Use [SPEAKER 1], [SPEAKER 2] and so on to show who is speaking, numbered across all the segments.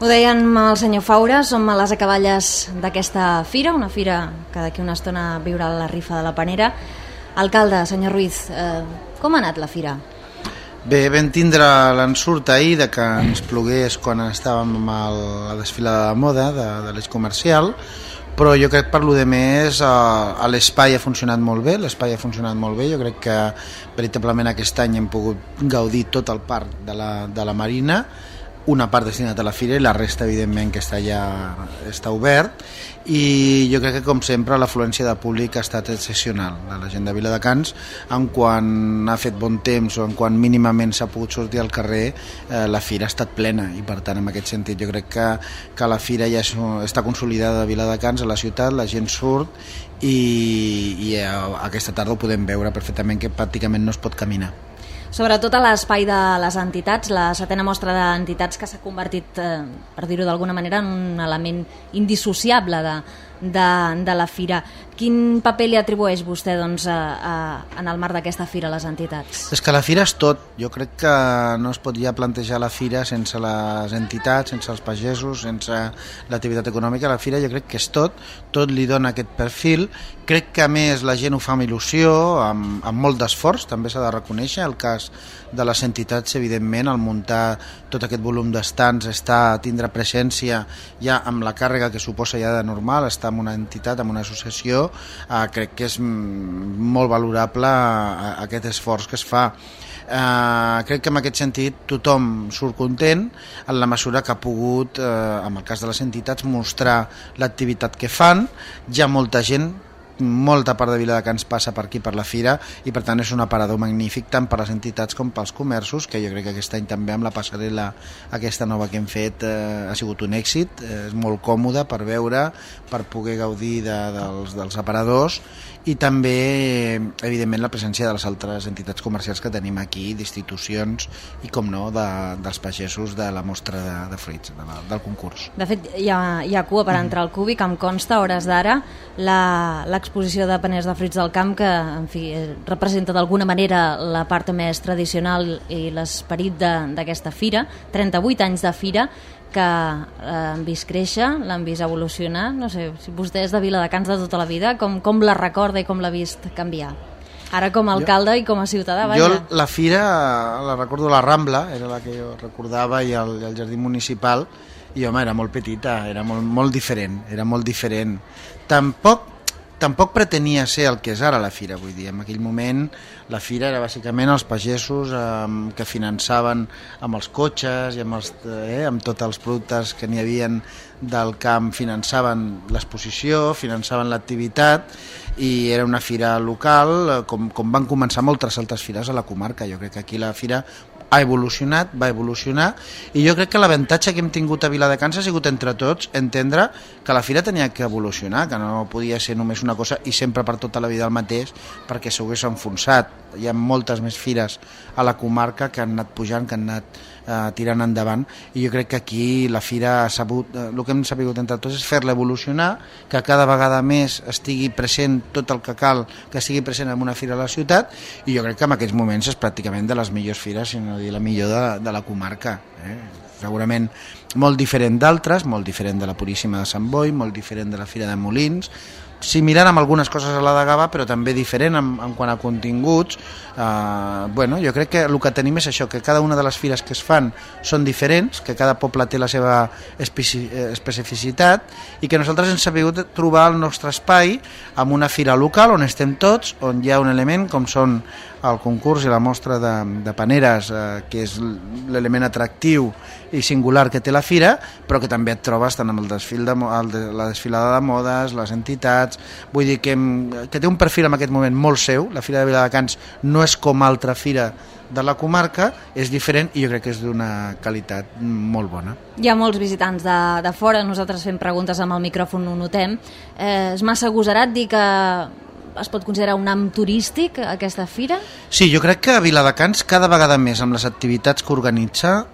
[SPEAKER 1] Ho dèiem el senyor Faura, som a les acaballes d'aquesta fira, una fira que d'aquí una estona viurà la rifa de la Panera. Alcalde, senyor Ruiz, com ha anat la fira?
[SPEAKER 2] Bé, vam tindre l'ensurt ahir de que ens plogués quan estàvem a la desfilada de moda de l'eix comercial, però jo crec que per lo de més l'espai ha funcionat molt bé, jo crec que veritablement aquest any hem pogut gaudir tot el parc de la Marina, una part destinada a la fira i la resta evidentment que està obert, i jo crec que com sempre l'afluència de públic ha estat excepcional. La gent de Viladecans, en quan ha fet bon temps o en quan mínimament s'ha pogut sortir al carrer, la fira ha estat plena, i per tant en aquest sentit jo crec que la fira ja està consolidada a Viladecans, a la ciutat, la gent surt i aquesta tarda ho podem veure perfectament, que pràcticament no es pot caminar.
[SPEAKER 1] Sobretot a l'espai de les entitats, la 7a mostra d'entitats que s'ha convertit, per dir-ho d'alguna manera, en un element indissociable de la fira. Quin paper li atribueix vostè en el marc d'aquesta fira a les entitats?
[SPEAKER 2] És que la fira és tot. Jo crec que no es pot ja plantejar la fira sense les entitats, sense els pagesos, sense l'activitat econòmica. La fira jo crec que és tot li dona aquest perfil. Crec que a més la gent ho fa amb il·lusió, amb molt d'esforç, també s'ha de reconèixer. El cas de les entitats, evidentment, al muntar tot aquest volum d'estants, tindre presència ja amb la càrrega que suposa ja de normal, estar en una entitat, en una associació, crec que és molt valorable aquest esforç que es fa. Crec que en aquest sentit tothom surt content en la mesura que ha pogut, en el cas de les entitats, mostrar l'activitat que fan. Hi ha molta gent, molta part de Viladecans passa per aquí, per la fira, i per tant és un aparador magnífic tant per les entitats com pels comerços, que jo crec que aquest any també amb la passarel·la aquesta nova que hem fet ha sigut un èxit, és molt còmode per veure, per poder gaudir dels aparadors, i també evidentment la presència de les altres entitats comercials que tenim aquí, d'institucions i com no dels pagesos de la mostra de fruits, del concurs.
[SPEAKER 1] De fet hi ha cua per entrar al Cúbic, em consta a hores d'ara l'exposició de paners de fruits del camp, que en fi representa d'alguna manera la part més tradicional i l'esperit d'aquesta fira. 38 anys de fira que l'han vist créixer, l'han vist evolucionar. No sé, si vostè és de Viladecans de tota la vida, com la recorda i com l'ha vist canviar? Ara com a alcalde i com a ciutadà, vaja.
[SPEAKER 2] Jo la fira la recordo a la Rambla, era la que jo recordava, i al jardí municipal, i home, era molt petita, era molt diferent, Tampoc pretenia ser el que és ara la fira, vull dir, en aquell moment la fira era bàsicament els pagesos que finançaven amb els cotxes i amb tots els productes que n'hi havien del camp, finançaven l'exposició, finançaven l'activitat, i era una fira local, com van començar moltes altres fires a la comarca. Jo crec que aquí la fira va evolucionar, i jo crec que l'avantatge que hem tingut a Viladecans ha sigut entre tots entendre que la fira tenia que evolucionar, que no podia ser només una cosa i sempre per tota la vida el mateix, perquè s'hagués enfonsat. Hi ha moltes més fires a la comarca que han anat pujant, que han anat tirant endavant, i jo crec que aquí la fira el que hem sabut entre tots és fer-la evolucionar, que cada vegada més estigui present tot el que cal que estigui present en una fira a la ciutat, i jo crec que en aquests moments és pràcticament de les millors fires, si no dir la millor de la comarca. Segurament molt diferent d'altres, molt diferent de la Puríssima de Sant Boi, molt diferent de la Fira de Molins, similar amb algunes coses a la de Gavà, però també diferent en quant a continguts. Jo crec que el que tenim és això, que cada una de les fires que es fan són diferents, que cada poble té la seva especificitat, i que nosaltres hem sabut trobar el nostre espai amb una fira local on estem tots, on hi ha un element com són el concurs i la mostra de paneres, que és l'element atractiu i singular que té la fira, però que també et trobes tant amb la desfilada de modes, les entitats. Vull dir que té un perfil en aquest moment molt seu. La Fira de Viladecans no és com altra fira de la comarca, és diferent, i jo crec que és d'una qualitat molt bona.
[SPEAKER 1] Hi ha molts visitants de fora, nosaltres fem preguntes amb el micròfon, ho notem. És massa agosarat dir que es pot considerar un ham turístic aquesta fira?
[SPEAKER 2] Sí, jo crec que a Viladecans cada vegada més, amb les activitats que organitza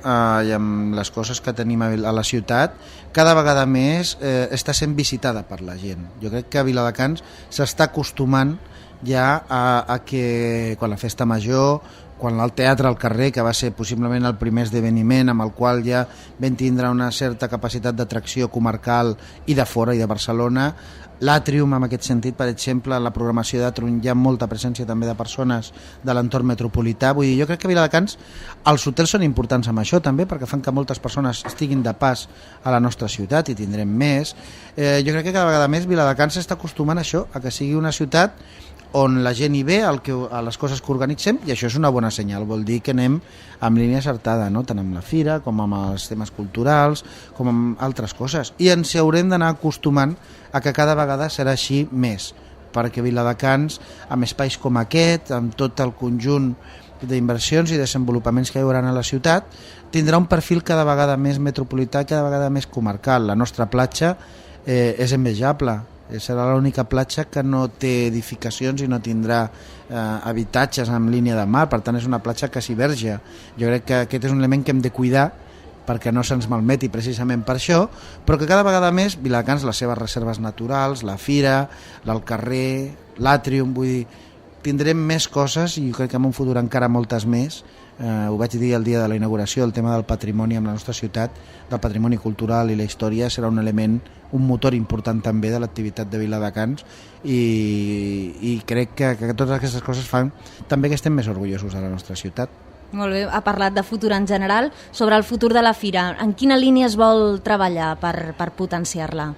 [SPEAKER 2] i amb les coses que tenim a la ciutat, cada vegada més està sent visitada per la gent. Jo crec que a Viladecans s'està acostumant ja a que quan la festa major, quan el teatre al carrer, que va ser possiblement el primer esdeveniment amb el qual ja vam tindre una certa capacitat d'atracció comarcal i de fora i de Barcelona. L'Àtrium, en aquest sentit, per exemple, la programació d'Àtrium hi ha molta presència també de persones de l'entorn metropolità. Vull dir, jo crec que a Viladecans els hotels són importants amb això també, perquè fan que moltes persones estiguin de pas a la nostra ciutat i tindrem més. Jo crec que cada vegada més Viladecans s'està acostumant a això, a que sigui una ciutat on la gent hi ve a les coses que organitzem, i això és una bona senyal, vol dir que anem amb línia acertada, no? Tant amb la fira com amb els temes culturals com amb altres coses, i ens haurem d'anar acostumant a que cada vegada serà així més, perquè Viladecans, amb espais com aquest, amb tot el conjunt d'inversions i desenvolupaments que hi haurà a la ciutat, tindrà un perfil cada vegada més metropolità, cada vegada més comarcal. La nostra platja és envejable, serà l'única platja que no té edificacions i no tindrà habitatges en línia de mar, per tant és una platja quasi verge. Jo crec que aquest és un element que hem de cuidar perquè no se'ns malmeti precisament per això, però que cada vegada més Viladecans, les seves reserves naturals, la fira, el carrer, l'Àtrium, vull dir, tindrem més coses i jo crec que en un futur encara moltes més. Ho vaig dir el dia de la inauguració, el tema del patrimoni en la nostra ciutat, del patrimoni cultural i la història serà un element, un motor important també de l'activitat de Viladecans, i crec que totes aquestes coses fan també que estem més orgullosos de la nostra ciutat.
[SPEAKER 1] Molt bé, ha parlat de futur en general. Sobre el futur de la fira, en quina línia es vol treballar per potenciar-la?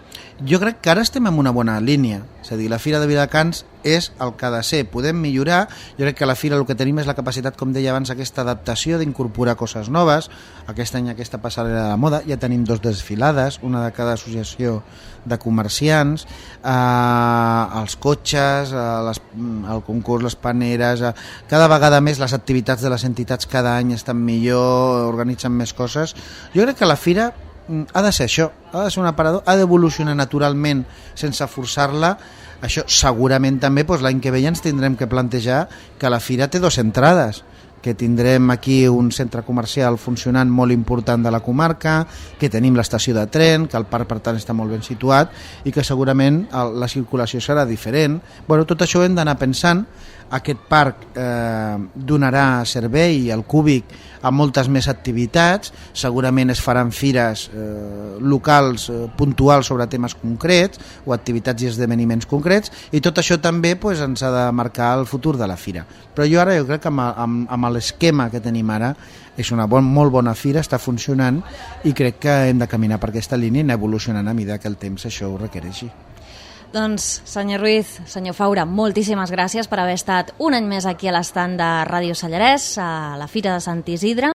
[SPEAKER 2] Jo crec que ara estem en una bona línia, és a dir, la Fira de Viladecans és el que ha de ser, podem millorar. Jo crec que a la Fira el que tenim és la capacitat, com deia abans, aquesta adaptació d'incorporar coses noves. Aquest any aquesta passarel·la de la moda, ja tenim 2 desfilades, una de cada associació de comerciants, els cotxes, el concurs, les paneres, cada vegada més les activitats de les entitats cada any estan millor, organitzen més coses. Jo crec que la Fira ha de ser això, ha de ser un aparador, ha d'evolucionar naturalment sense forçar-la. Això segurament també l'any que ve ja ens tindrem que plantejar que la Fira té 2 entrades, que tindrem aquí un centre comercial funcionant molt important de la comarca, que tenim l'estació de tren, que el parc per tant està molt ben situat i que segurament la circulació serà diferent. Bueno, tot això ho hem d'anar pensant. Aquest parc donarà servei al Cúbic a moltes més activitats, segurament es faran fires locals puntuals sobre temes concrets o activitats i esdeveniments concrets, i tot això també ens ha de marcar el futur de la fira. Però jo crec que amb l'esquema que tenim ara és una molt bona fira, està funcionant, i crec que hem de caminar per aquesta línia i anar evolucionant a mesura que el temps això ho requereixi.
[SPEAKER 1] Doncs, senyor Ruiz, senyor Faura, moltíssimes gràcies per haver estat un any més aquí a l'estand de Ràdio Sallarès, a la Fira de Sant Isidre.